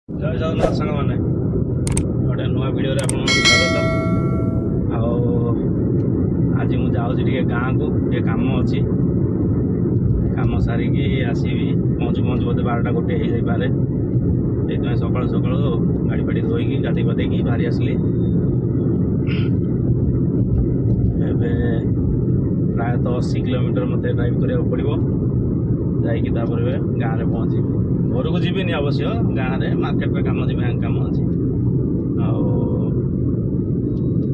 ଜୟ ଜଗନ୍ନାଥ ସାଙ୍ଗମାନେ, ଗୋଟେ ନୂଆ ଭିଡ଼ିଓରେ ଆପଣଙ୍କୁ ସ୍ୱାଗତ। ଆଉ ଆଜି ମୁଁ ଯାଉଛି ଟିକେ ଗାଁକୁ, ଟିକେ କାମ ଅଛି। କାମ ସାରିକି ଆସିବି, ପହଞ୍ଚୁ ବୋଧେ 12ଟା 1 ହେଇଯାଇପାରେ। ସେଇଥିପାଇଁ ସକାଳୁ ସକାଳୁ ଗାଡ଼ି ଫାଡ଼ି ଧୋଇକି ଗାଧୋଇ ପାଧେଇକି ବାହାରି ଆସିଲି। ଏବେ ପ୍ରାୟତଃ 80 କିଲୋମିଟର ମୋତେ ଡ୍ରାଇଭ୍ କରିବାକୁ ପଡ଼ିବ। ଯାଇକି ତାପରେ ଗାଁରେ ପହଞ୍ଚିବି। ଘରକୁ ଯିବିନି ଅବଶ୍ୟ, ଗାଁରେ ମାର୍କେଟରେ କାମ ଅଛି, ବ୍ୟାଙ୍କ କାମ ଅଛି। ଆଉ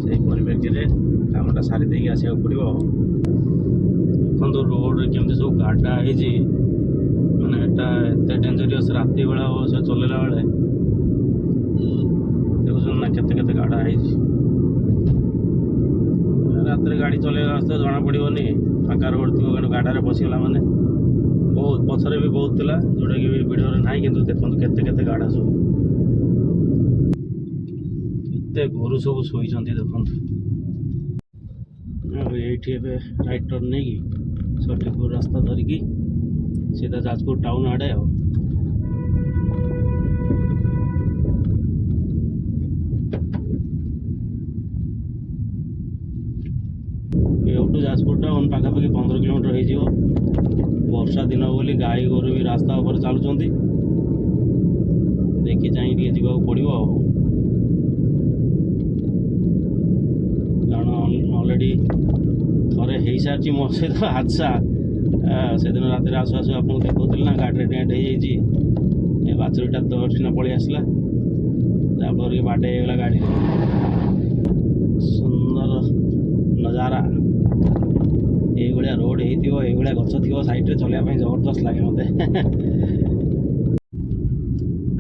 ସେଇ ପରିପ୍ରେକ୍ଷୀରେ କାମଟା ସାରି ଦେଇକି ଆସିବାକୁ ପଡ଼ିବ। ଦେଖନ୍ତୁ ରୋଡ଼ରେ କେମିତି ସବୁ ଗାଡ଼ା ହେଇଛି, ମାନେ ଏଟା ଏତେ ଡେଞ୍ଜରିୟସ୍। ରାତି ବେଳା ଅବଶ୍ୟ ଚଲେଇଲା ବେଳେ ଦେଖୁଛନ୍ତି ନା କେତେ କେତେ ଗାଡ଼ା ହେଇଛି। ରାତିରେ ଗାଡ଼ି ଚଲେଇବା ରାସ୍ତା ଜଣାପଡ଼ିବନି, ଫାଙ୍କା ରୋଡ଼ ଥିବ, କିନ୍ତୁ ଗାଡ଼ାରେ ପଶିଗଲା ମାନେ ବହୁତ ପଛରେ ବି ବହୁତ ଥିଲା, ଯେଉଁଟାକି ବି ଭିଡ଼ିଓରେ ନାହିଁ। କିନ୍ତୁ ଦେଖନ୍ତୁ କେତେ କେତେ ଗାଡ଼ା ସବୁ, କେତେ ଗୋରୁ ସବୁ ଶୋଇଛନ୍ତି ଦେଖନ୍ତୁ। ଆଉ ଏଇଠି ଏବେ ରାଇଟ୍ ଟର୍ନ ନେଇକି ସଠିପୁର ରାସ୍ତା ଧରିକି ସିଧା ଯାଜପୁର ଟାଉନ୍ ଆଡ଼େ। ଆଉ ଏଇଠୁ ଯାଜପୁର ଟାଉନ୍ ପାଖାପାଖି 15 କିଲୋମିଟର ହେଇଯିବ। ବର୍ଷା ଦିନ ବୋଲି ଗାଈ ଗୋରୁ ବି ରାସ୍ତା ଉପରେ ଚାଲୁଛନ୍ତି, ଦେଖି ଚାହିଁ ଟିକେ ଯିବାକୁ ପଡ଼ିବ। ଆଉ କାରଣ ଅଲରେଡ଼ି ଥରେ ହେଇସାରିଛି ମୋ ସହିତ ହାଦସା। ସେଦିନ ରାତିରେ ଆସୁ ଆସୁ ଆପଣଙ୍କୁ ଦେଖାଉଥିଲି ନା, ଗାଡ଼ିରେ ଡେଣ୍ଟ ହେଇଯାଇଛି। ଏ ବାଛୁରୀଟା ଦର୍ଶନ ପଳେଇ ଆସିଲା, ଯାହାଫଳରେ କି ବାଡ଼େଇ ହେଇଗଲା ଗାଡ଼ିରେ। ସୁନ୍ଦର ନଜାରା। ଏଇଭଳିଆ ରୋଡ଼ ହେଇଥିବ, ଏଇଭଳିଆ ଗଛ ଥିବ, ସାଇଡ଼ରେ ଚଲେଇବା ପାଇଁ ଜବରଦସ୍ତ ଲାଗେ ମୋତେ।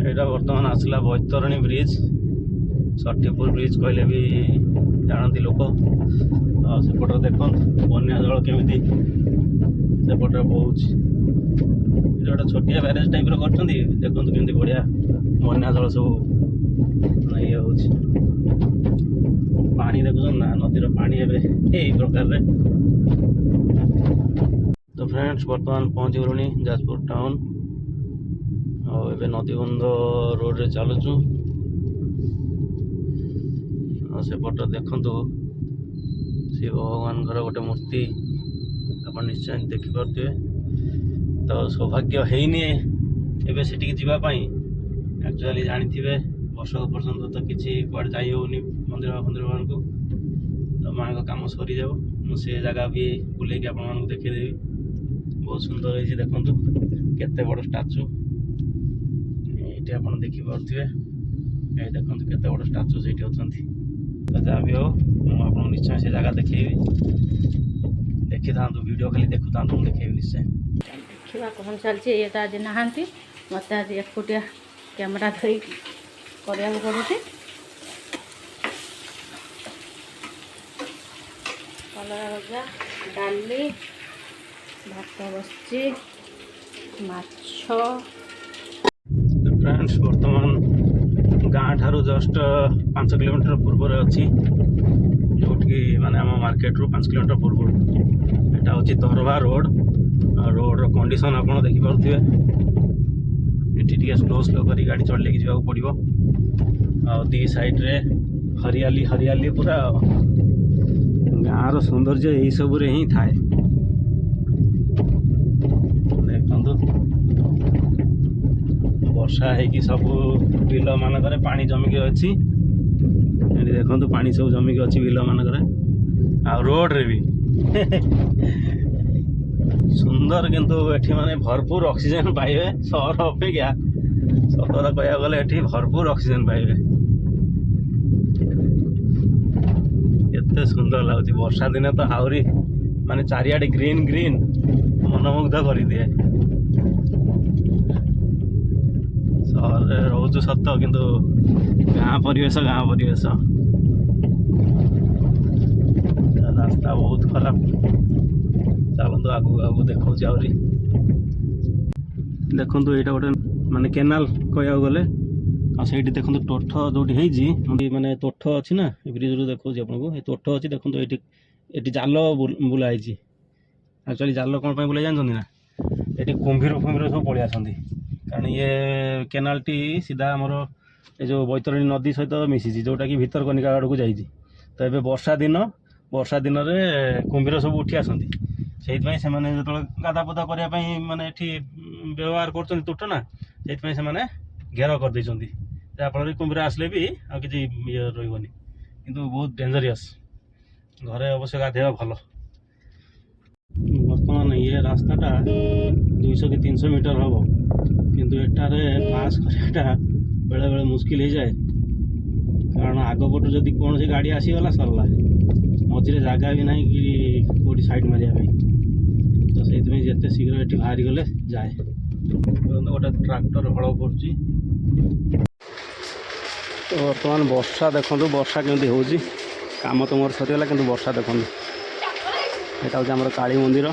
ଏଇଟା ବର୍ତ୍ତମାନ ଆସିଲା ବୈତରଣୀ ବ୍ରିଜ୍। ଷଠିପୁର ବ୍ରିଜ୍ କହିଲେ ବି ଜାଣନ୍ତି ଲୋକ। ଆଉ ସେପଟରେ ଦେଖନ୍ତୁ ବନ୍ୟା ଜଳ କେମିତି ସେପଟରେ ବହୁଛି। ଏଇଟା ଗୋଟେ ଛୋଟିଆ ବ୍ୟାରେଜ୍ ଟାଇପ୍ର କରିଛନ୍ତି, ଦେଖନ୍ତୁ କେମିତି ବଢ଼ିଆ ବନ୍ୟା ଜଳ ସବୁ ଇଏ ହେଉଛି। ପାଣି ଦେଖୁଛନ୍ତି ନା, ନଦୀର ପାଣି ଏବେ ଏଇ ପ୍ରକାରରେ। ତ ଫ୍ରେଣ୍ଡସ୍, ବର୍ତ୍ତମାନ ପହଞ୍ଚିଗଲୁଣି ଯାଜପୁର ଟାଉନ୍। ଆଉ ଏବେ ନଦୀବନ୍ଧ ରୋଡ଼ରେ ଚାଲୁଛୁ। ଆଉ ସେପଟ ଦେଖନ୍ତୁ ଶିବ ଭଗବାନଙ୍କର ଗୋଟେ ମୂର୍ତ୍ତି, ଆପଣ ନିଶ୍ଚୟ ଦେଖିପାରୁଥିବେ। ତ ସୌଭାଗ୍ୟ ହେଇନି ଏବେ ସେଠିକି ଯିବା ପାଇଁ। ଆକ୍ଚୁଆଲି ଜାଣିଥିବେ ବର୍ଷକ ପର୍ଯ୍ୟନ୍ତ ତ କିଛି କୁଆଡ଼େ ଯାଇ ହେଉନି ମନ୍ଦିରମାନଙ୍କୁ। ତ ମାଆଙ୍କ କାମ ସରିଯାଉ, ମୁଁ ସେ ଜାଗା ବି ବୁଲେଇକି ଆପଣମାନଙ୍କୁ ଦେଖେଇଦେବି। ବହୁତ ସୁନ୍ଦର ହେଇଛି, ଦେଖନ୍ତୁ କେତେ ବଡ଼ ଷ୍ଟାଚୁ। ଏଇଠି ଆପଣ ଦେଖିପାରୁଥିବେ, ଏଇ ଦେଖନ୍ତୁ କେତେ ବଡ଼ ଷ୍ଟାଚୁ ସେଇଠି ଅଛନ୍ତି। ତ ଯାହା ବି ହଉ, ମୁଁ ଆପଣଙ୍କୁ ନିଶ୍ଚୟ ସେ ଜାଗା ଦେଖେଇବି। ଦେଖିଥାନ୍ତୁ, ଭିଡ଼ିଓ ଖାଲି ଦେଖୁଥାନ୍ତୁ, ମୁଁ ଦେଖେଇବି ନିଶ୍ଚୟ। ଦେଖିବା କ'ଣ ଚାଲିଛି। ଇଏ ତ ଆଜି ନାହାନ୍ତି, ମୋତେ ଆଜି ଏକୁଟିଆ କ୍ୟାମେରା ଧରି କରିବାକୁ ପଡ଼ୁଛି। କଲରା ଭଜା, ଡାଲି, ଭାତ ବସିଛି, ମାଛ। ଫ୍ରେଣ୍ଡସ୍, ବର୍ତ୍ତମାନ ଗାଁ ଠାରୁ ଜଷ୍ଟ 5 କିଲୋମିଟର ପୂର୍ବରେ ଅଛି, ଯେଉଁଠିକି ମାନେ ଆମ ମାର୍କେଟରୁ 5 କିଲୋମିଟର ପୂର୍ବରୁ। ଏଇଟା ହେଉଛି ତରଭା ରୋଡ଼। ରୋଡ଼ର କଣ୍ଡିସନ୍ ଆପଣ ଦେଖିପାରୁଥିବେ। ଏଠି ଟିକେ ସ୍ଲୋ କରି ଗାଡ଼ି ଚଲେଇକି ଯିବାକୁ ପଡ଼ିବ। ଆଉ ଦି ସାଇଡ଼ରେ ହରିଆଲି ହରିଆଲି ପୁରା। ଗାଁର ସୌନ୍ଦର୍ଯ୍ୟ ଏଇସବୁରେ ହିଁ ଥାଏ। ଦେଖନ୍ତୁ ବର୍ଷା ହେଇକି ସବୁ ବିଲ ମାନଙ୍କରେ ପାଣି ଜମିକି ଅଛି। ଏଠି ଦେଖନ୍ତୁ ପାଣି ସବୁ ଜମିକି ଅଛି ବିଲ ମାନଙ୍କରେ, ଆଉ ରୋଡ଼ରେ ବି। ସୁନ୍ଦର, କିନ୍ତୁ ଏଠି ମାନେ ଭରପୁର ଅକ୍ସିଜେନ୍ ପାଇବେ। ସହର ଅପେକ୍ଷା ସତ କଥା କହିବାକୁ ଗଲେ ଏଠି ଭରପୁର ଅକ୍ସିଜେନ୍ ପାଇବେ। କେତେ ସୁନ୍ଦର ଲାଗୁଛି। ବର୍ଷା ଦିନେ ତ ଆହୁରି ମାନେ ଚାରିଆଡ଼େ ଗ୍ରୀନ୍ ଗ୍ରୀନ୍, ମନମୁଗ୍ଧ କରିଦିଏ। ସହରରେ ରହୁଛୁ ସତ, କିନ୍ତୁ ଗାଁ ପରିବେଶ। ରାସ୍ତା ବହୁତ ଖରାପ। ଚାଲନ୍ତୁ ଆଗକୁ ଦେଖାଉଛି ଆହୁରି। ଦେଖନ୍ତୁ ଏଇଟା ଗୋଟେ ମାନେ କେନାଲ କହିବାକୁ ଗଲେ। ଆଉ ସେଇଠି ଦେଖନ୍ତୁ ତୋଠ ଯେଉଁଠି ହେଇଛି, ମାନେ ତୋଠ ଅଛି ନା, ବ୍ରିଜ୍ରୁ ଦେଖାଉଛି ଆପଣଙ୍କୁ। ଏ ତୋଠ ଅଛି, ଦେଖନ୍ତୁ ଏଠି ଜାଲ ବୁଲା ହେଇଛି। ଆକ୍ଚୁଆଲି ଜାଲ କ'ଣ ପାଇଁ ବୁଲା ଜାଣିଛନ୍ତି ନା, ଏଠି କୁମ୍ଭୀର ସବୁ ପଳେଇ ଆସନ୍ତି। कारण ये केनालटी सीधा आमर ये जो बैतरणी नदी सहित मिशिଛି जोटा कि भितरकनिका आड़क जाइए। तो ये वर्षा दिन में कुंभीर सब उठी आसती से जो गाधापाधा करने माने एठी व्यवहार कर तुट ना से घेर कर जहाँफल कुंभीर आसले भी आ कि रही किंतु बहुत डेंजरियस घरे अवश्य गाधेवा भल। बर्तमान ये रास्ताटा 200 कि 300 मीटर हम किंतु एटारे पास कराटा बेले बेले मुस्किल हो जाए कारण आगपटू जदि कौन सी गाड़ी आसीगला सरला मझे जगह भी ना कि कौटी साइड मारे तो से जिते शीघ्र ये बाहरी गले जाए। गोटे ट्राक्टर हल कर तो बर्तमान वर्षा देखो वर्षा केमती हो काम तो मोर सरीगला कि वर्षा देखो यहाँ हूँ आम काली मंदिर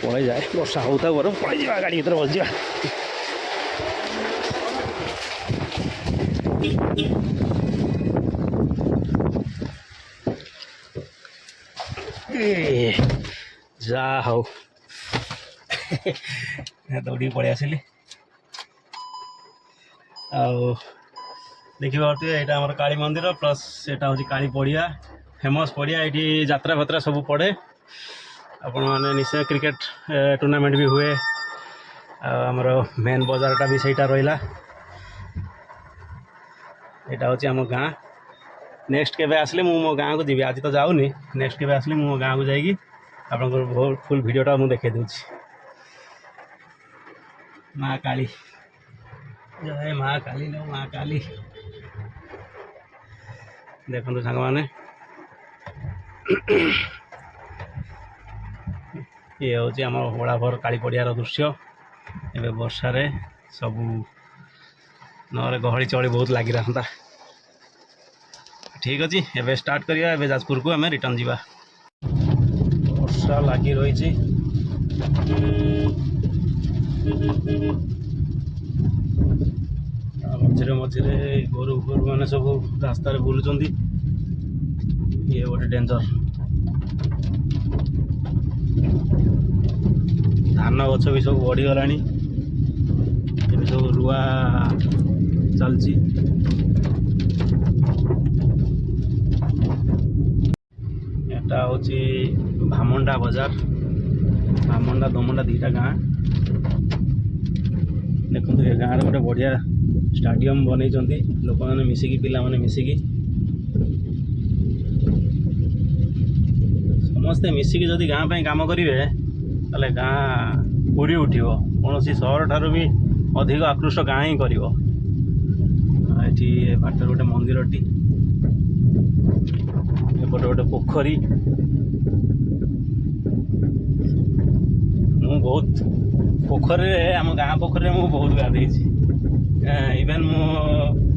पड़े जाए वर्षा होता बर पड़े जा गाड़ी भर बस जा जा हो दौड़ी पड़े आसिली देखिए यहाँ आम काली मंदिर प्लस यहाँ हूँ काली पड़िया फेमस पड़िया ये यात्रा फात्रा सब पड़े आपण मैंने निश्चय क्रिकेट टूर्नामेंट भी हुए आमर मेन बजारटा भी सहीटा रहा यहाँ हूँ आम गाँ नेक्स्ट केबे आसले मो गाँ को जी आज तो जाऊनी नेक्स्ट केबे आसले मो गाँ को जाइए आपन फुल वीडियोटा मुझे देखे दूची। माँ काली जय माँ काली नो माँ काली देखो सांग मैंने ये हूँ आम होड़ाभर काली पड़ियार दृश्य एवं वर्षा रे सबू न गहली चली बहुत लगी रहा। ठीक अच्छे एवं स्टार्ट करिया एवं जाजपुर को आम रिटर्न जावा वर्षा लगी रही मझे मझे गोरु गोरु मैंने सब रास्तार बुलूँ ये गोटे डेंजर धान गछ भी सब बढ़ीगला सब रुआ चलती एटा हूँ भामंडा बाजार भामंडा दमंडा दीटा गाँ देखो ये गाँव गोटे बढ़िया स्टाडियम बन लोक मैंने मिसिकी पिला माने मिसिकी समस्ते मिसिकी जदि गाँ पे काम करेंगे ताले गाँ पूरी उठिबो कौन सहर ठारू भी अधिक आकृष्ट गाँ ही कर बाटर गोटे मंदिरटी एपटे गोटे पोखरी मु बहुत पोखरी आम गाँ पोखरी मु बहुत गाधे इवेन मो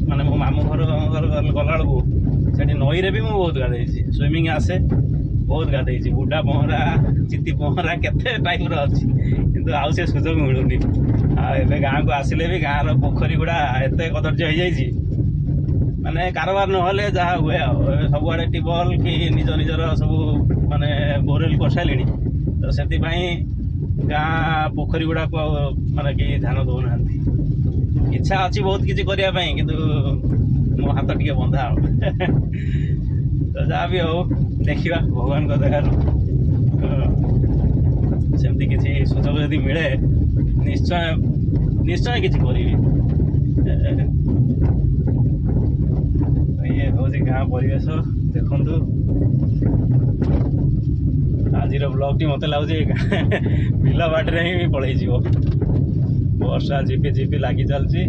माने मो मामू घर गला बेलू नई रे भी मुझे बहुत गाधे स्विमिंग आसे बहुत गाधे बुढ़ा पहरा चिति पहरा केते टाइम अच्छी किंतु आउ से सुजोग मिलूनी आबे गाँ को आसिले भी गाँव पोखरी गुड़ा एत कदर्य हो जाए माने कारोबार नहले जहाँ हुए सबुआड़े ट्यूबवेल कि निज निजर सब माने बोरवेल कर सारे तो से गाँ पोखरी गुड़ा को माने कहीं ध्यान दौना इच्छा अच्छी बहुत किसी करने किंतु मो हाथ टे बंधा तो जहाँ भी हो देखा भगवान को देखार सेमती किसी सुजोग यदि मिले निश्चय निश्चय किसी करी ये हूँ गाँ परिवेश देखु आज ब्लॉग टी मत लगे बिल बाटे ही पलि वर्षा झिपी झिपी लगी चलती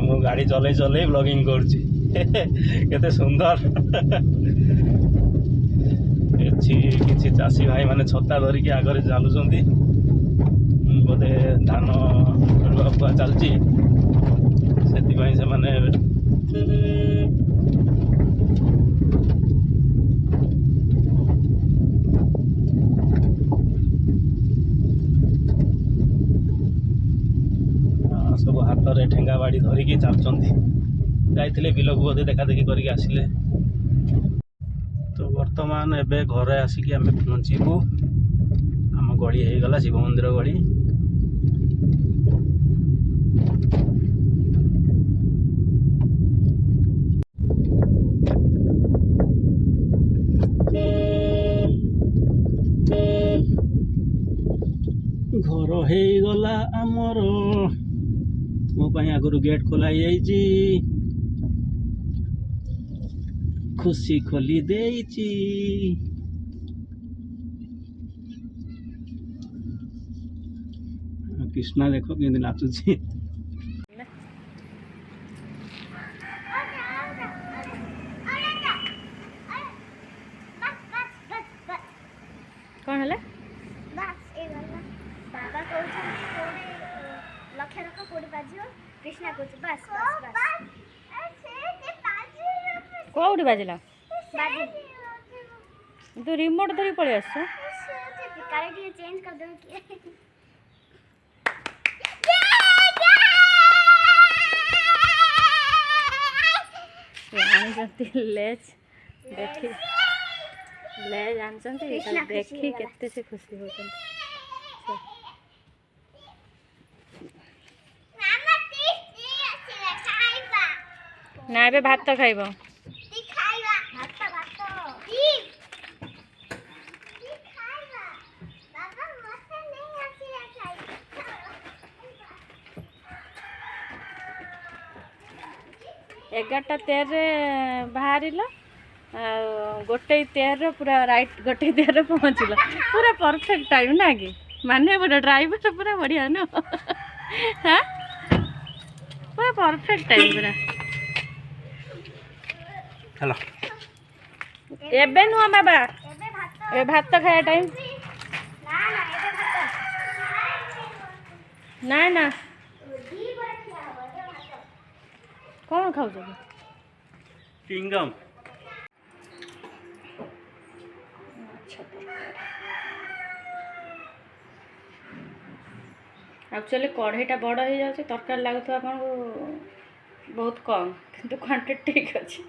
मु गाड़ी चल चल ब्लॉगिंग करते सुंदर किसी चाषी भाई माने छता धरिकी आगे चलुंट बोधे धान चलती से माने सब हाथ में ठेंगा बाड़ी धरिकी चलुँच जाइए बिल को बोधे देखा देखी करके आसिले तो वर्तमान एबे घरे आसिक आम पहुँचू आम गली हो गला शिव मंदिर गली ଘର ହେଇଗଲା ଆମର। ମୋ ପାଇଁ ଆଗରୁ ଗେଟ୍ ଖୋଲା ହେଇଯାଇଛି, ଖୁସି ଖୋଲି ଦେଇଛି। କୃଷ୍ଣା ଦେଖ କେମିତି ନାଚୁଛି। କ'ଣ ହେଲା? ବାବା କହୁଛନ୍ତି ଲକ୍ଷ୍ୟ ରଖ କୋଉଠି ବାଜିବ। କୃଷ୍ଣା କହୁଛି ବାସ୍ ବାସ୍ ବାସ୍। କେଉଁଠି ବାଜିଲା? ବାଜି ତୁ ରିମୋଟ୍ ଧରି ପଳେଇ ଆସିଛ। କାଳେ ଟିକେ ଚେଞ୍ଜ କରିଦେବୁ କିଏ? ଆଣିଛନ୍ତି ଲେଜ୍, ଦେଖି ଲେଜ୍ ଆଣିଛନ୍ତି, ଦେଖି କେତେ ସେ ଖୁସି ହେଉଛନ୍ତି। ନା ଏବେ ଭାତ ଖାଇବ। एगारटा 13 बाहर गोटे 13 पूरा राइट गोटे 13 पहुँचल पूरा परफेक्ट टाइम ना कि माने बोला ड्राइवर पूरा बढ़िया न हाँ पूरा परफेक्ट टाइम पूरा हेलो एबे नुआ बाबा ए भात खाया टाइम ना ना कौन खाऊ किंगडम एक्चुअली कढ़ईटा बड़ हो जाए तरकारी लगुवा आपको बहुत कम किंतु क्वांटिटी ठीक अच्छे।